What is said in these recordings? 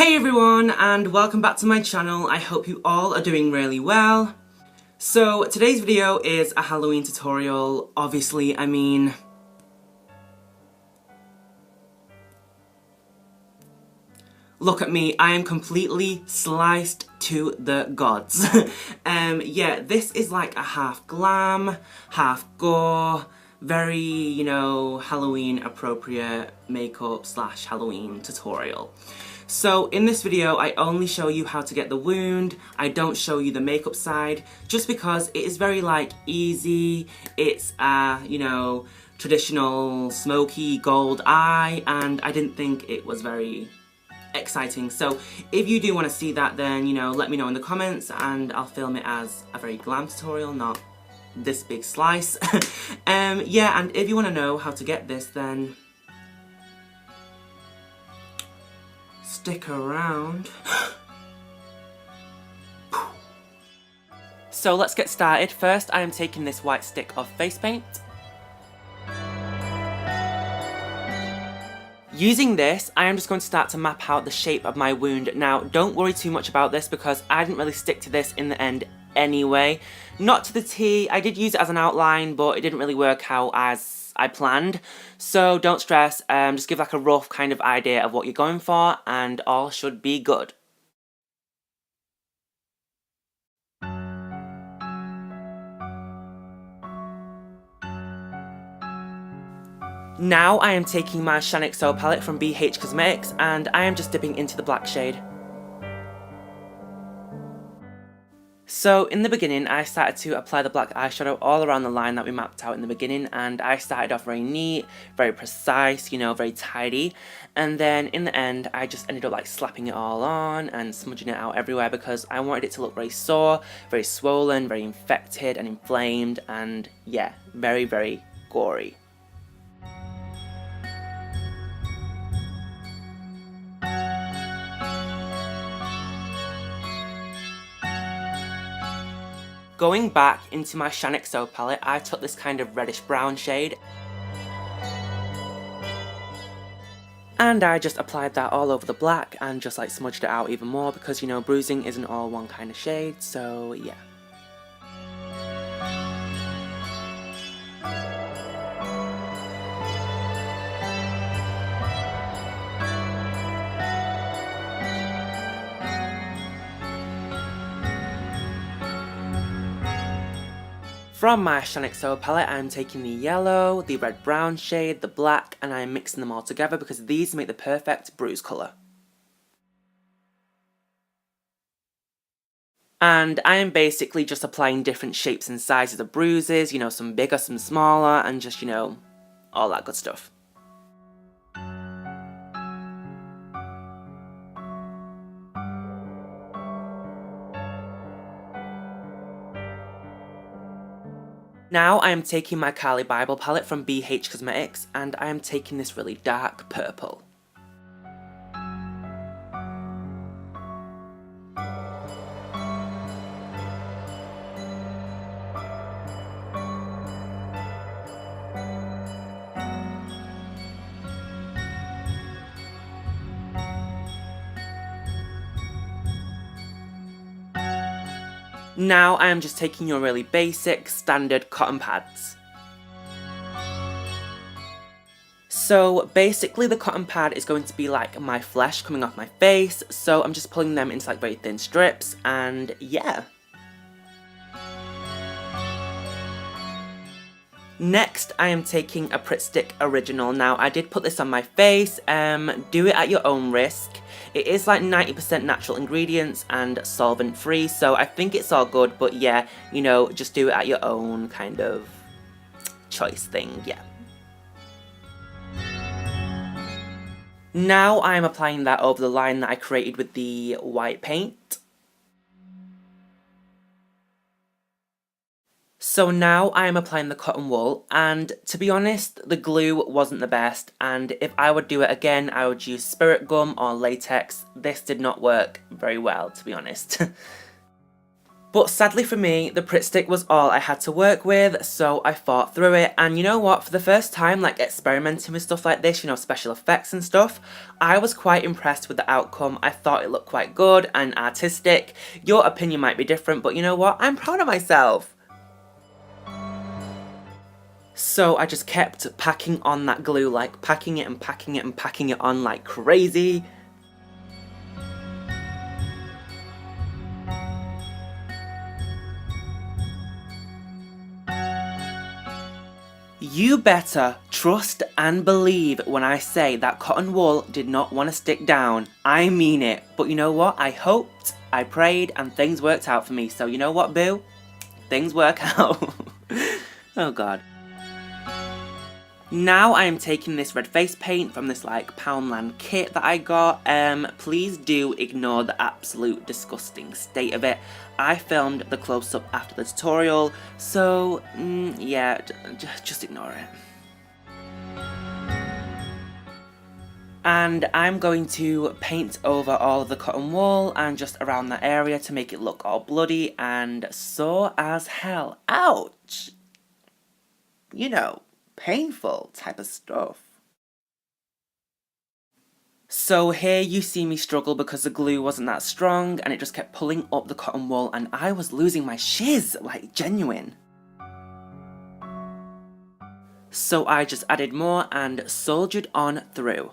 Hey everyone, and welcome back to my channel. I hope you all are doing really well. So today's video is a Halloween tutorial. Obviously, look at me, I am completely sliced to the gods. Yeah, this is like a half glam, half gore, very, Halloween appropriate makeup / Halloween tutorial. So in this video, I only show you how to get the wound. I don't show you the makeup side, just because it is very easy. It's traditional smoky gold eye, and I didn't think it was very exciting. So if you do want to see that, then let me know in the comments and I'll film it as a very glam tutorial, not this big slice. Yeah, and if you want to know how to get this, then stick around. So let's get started. First, I am taking this white stick of face paint. Using this, I am just going to start to map out the shape of my wound. Now, don't worry too much about this because I didn't really stick to this in the end anyway. Not to the T. I did use it as an outline, but it didn't really work out as I planned. So don't stress, just give a rough kind of idea of what you're going for and all should be good. Now I am taking my AzDoesMakeUp palette from BH Cosmetics and I am just dipping into the black shade. So in the beginning, I started to apply the black eyeshadow all around the line that we mapped out in the beginning, and I started off very neat, very precise, very tidy, and then in the end I just ended up slapping it all on and smudging it out everywhere because I wanted it to look very sore, very swollen, very infected and inflamed, and yeah, very, very gory. Going back into my AzDoesMakeUp palette, I took this kind of reddish brown shade and I just applied that all over the black and just smudged it out even more because bruising isn't all one kind of shade, so yeah. From my AzDoesMakeUp palette, I'm taking the yellow, the red-brown shade, the black, and I'm mixing them all together because these make the perfect bruise colour. And I am basically just applying different shapes and sizes of bruises, some bigger, some smaller, and just, all that good stuff. Now I am taking my Kali Bible palette from BH Cosmetics and I am taking this really dark purple. Now I am just taking your really basic, standard cotton pads. So basically the cotton pad is going to be like my flesh coming off my face, so I'm just pulling them into very thin strips, and yeah. Next, I am taking a Pritt Stick Original. Now, I did put this on my face. Do it at your own risk. It is 90% natural ingredients and solvent-free, so I think it's all good, but yeah, just do it at your own kind of choice thing, yeah. Now, I am applying that over the line that I created with the white paint. So now I am applying the cotton wool, and to be honest, the glue wasn't the best, and if I would do it again, I would use spirit gum or latex. This did not work very well, to be honest. But sadly for me, the Pritt stick was all I had to work with, so I fought through it. And you know what, for the first time, like experimenting with stuff like this, you know, special effects and stuff, I was quite impressed with the outcome. I thought it looked quite good and artistic. Your opinion might be different, but you know what, I'm proud of myself. So I just kept packing on that glue, like packing it and packing it and packing it on like crazy. You better trust and believe when I say that cotton wool did not want to stick down. I mean it. But you know what? I hoped, I prayed, and things worked out for me. So you know what, boo? Things work out. Oh god. Now I am taking this red face paint from this like Poundland kit that I got. Please do ignore the absolute disgusting state of it. I filmed the close-up after the tutorial, so yeah, just ignore it. And I'm going to paint over all of the cotton wool and just around that area to make it look all bloody and sore as hell. Ouch! You know, painful type of stuff. So here you see me struggle because the glue wasn't that strong and it just kept pulling up the cotton wool and I was losing my shiz, like genuine. So I just added more and soldiered on through.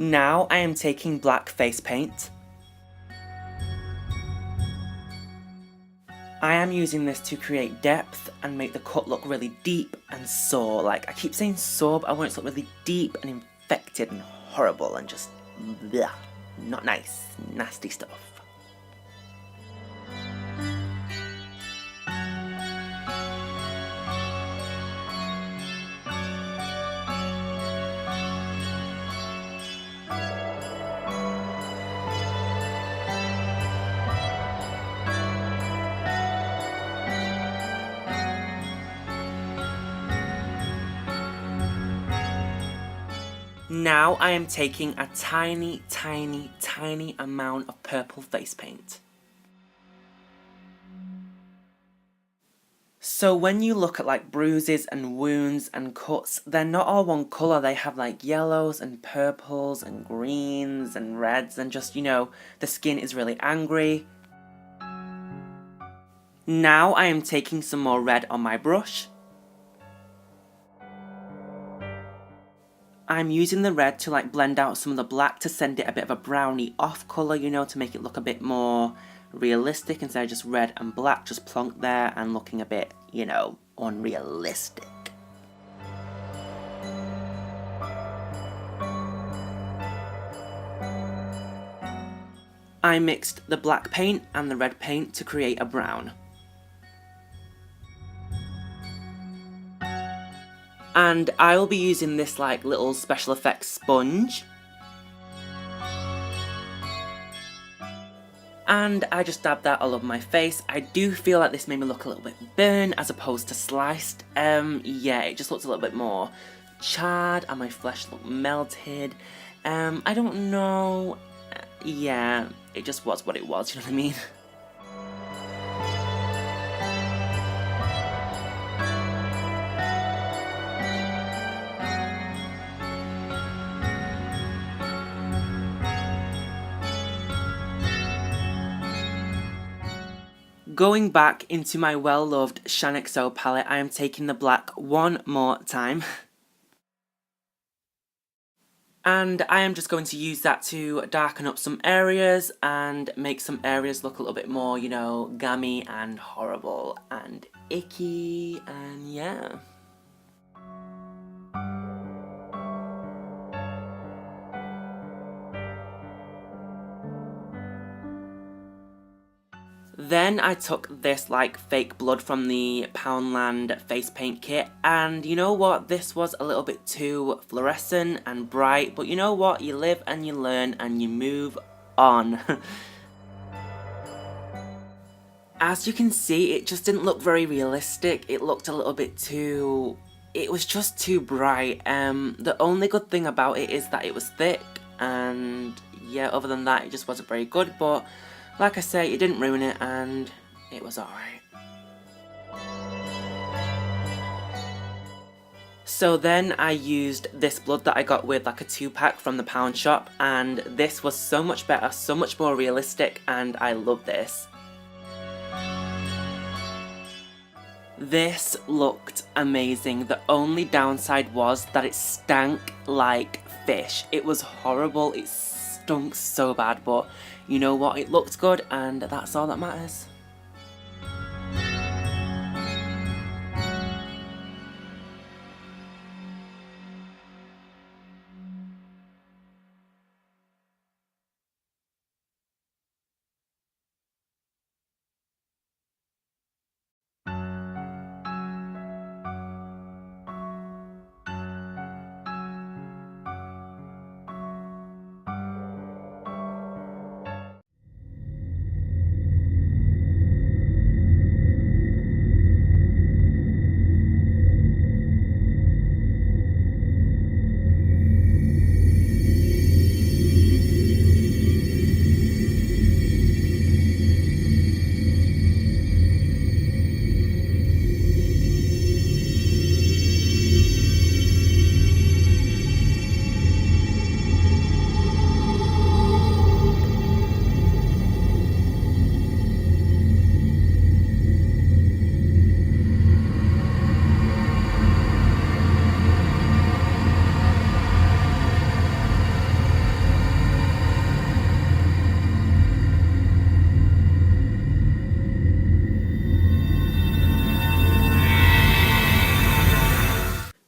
Now I am taking black face paint. I am using this to create depth and make the cut look really deep and sore. Like, I keep saying sore, but I want it to look really deep and infected and horrible and just bleh, not nice, nasty stuff. Now I am taking a tiny, tiny, tiny amount of purple face paint. So when you look at like bruises and wounds and cuts, they're not all one colour. They have like yellows and purples and greens and reds and just, you know, the skin is really angry. Now I am taking some more red on my brush. I'm using the red to like blend out some of the black to send it a bit of a browny off colour, you know, to make it look a bit more realistic instead of just red and black just plonked there and looking a bit, you know, unrealistic. I mixed the black paint and the red paint to create a brown. And I will be using this like little special effects sponge. And I just dabbed that all over my face. I do feel like this made me look a little bit burnt as opposed to sliced. Yeah, it just looks a little bit more charred and my flesh looked melted. I don't know. Yeah, it just was what it was, you know what I mean? Going back into my well-loved Shine palette, I am taking the black one more time. And I am just going to use that to darken up some areas and make some areas look a little bit more, you know, gammy and horrible and icky, and yeah. Then I took this like fake blood from the Poundland face paint kit, and you know what, this was a little bit too fluorescent and bright, but you know what, you live and you learn and you move on. As you can see, it just didn't look very realistic. It looked a little bit too... it was just too bright. The only good thing about it is that it was thick, and yeah, other than that, it just wasn't very good, but like I say, it didn't ruin it, and it was alright. So then I used this blood that I got with like a 2-pack from the pound shop, and this was so much better, so much more realistic, and I love this. This looked amazing. The only downside was that it stank like fish. It was horrible, it stunk so bad, but you know what, it looked good, and that's all that matters.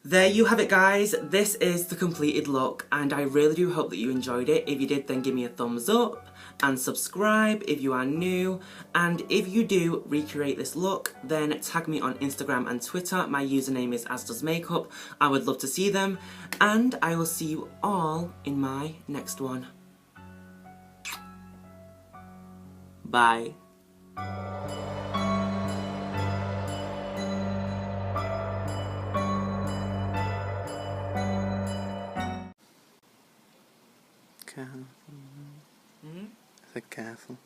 There you have it, guys. This is the completed look, and I really do hope that you enjoyed it. If you did, then give me a thumbs up and subscribe if you are new. And if you do recreate this look, then tag me on Instagram and Twitter. My username is AzDoesMakeUp. I would love to see them, and I will see you all in my next one. Bye. Careful. I said careful.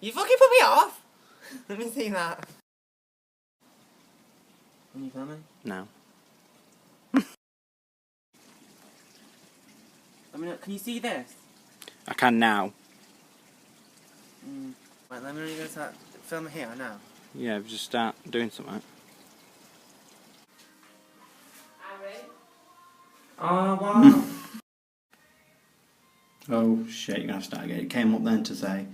You fucking put me off! Let me see that. Can you film me? No. Let me know. Can you see this? I can now. Right, let me know you're gonna start filming here now. Yeah, just start doing something. Oh, wow. Oh shit, you're gonna have to start again. It came up then to say